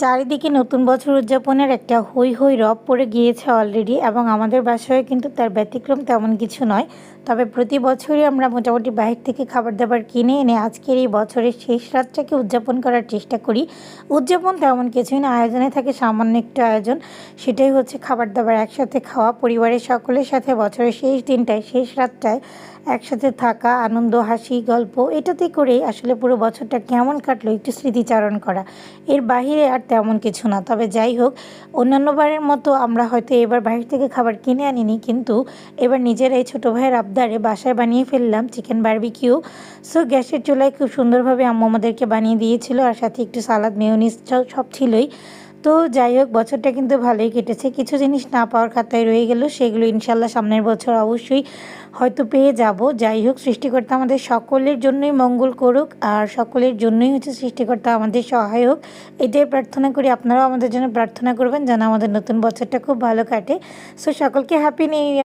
চারিদিকে নতুন বছর উদযাপনের একটা হৈ হৈ রব পড়ে গিয়েছে অলরেডি এবং আমাদের বাসায় কিন্তু তার ব্যতিক্রম তেমন কিছু নয়। তবে প্রতি বছরই আমরা মোটামুটি বাহির থেকে খাবার দাবার কিনে এনে আজকের এই বছরের শেষ রাতটাকে উদযাপন করার চেষ্টা করি। উদযাপন তেমন কিছুই না, আয়োজনে থাকে সামান্য একটু আয়োজন, সেটাই হচ্ছে খাবার দাবার একসাথে খাওয়া, পরিবারের সকলের সাথে বছরের শেষ দিনটায় শেষ রাতটায় একসাথে থাকা, আনন্দ হাসি গল্প এটাতে করেই আসলে পুরো বছরটা কেমন কাটলো একটু স্মৃতিচারণ করা। এর বাহিরে আর তেমন কিছু না। তবে যাই হোক, অন্যান্যবারের মতো আমরা হয়তো এবার বাইরে থেকে খাবার কিনে আনিনি, কিন্তু এবার নিজেরাই ছোটো ভাইয়ের আবদারে বাসায় বানিয়ে ফেললাম চিকেন বারবিকিউ। সো গ্যাসের চুলায় খুব সুন্দরভাবে আম্মু আমাদেরকে বানিয়ে দিয়েছিল, আর সাথে একটু সালাদ মেয়োনিজ সব ছিলই। তো যাই হোক, বছরটা কিন্তু ভালোই কেটেছে। কিছু জিনিস না পাওয়ার খাতায় রয়ে গেল, সেগুলো ইনশাল্লাহ সামনের বছর অবশ্যই হয়তো পেয়ে যাব। যাই হোক, সৃষ্টিকর্তা আমাদের সকলের জন্যই মঙ্গল করুক, আর সকলের জন্যই হচ্ছে সৃষ্টিকর্তা আমাদের সহায় হোক, এটাই প্রার্থনা করি। আপনারাও আমাদের জন্য প্রার্থনা করবেন যেন আমাদের নতুন বছরটা খুব ভালো কাটে। সো সকলকে হ্যাপি নিউ ইয়ার।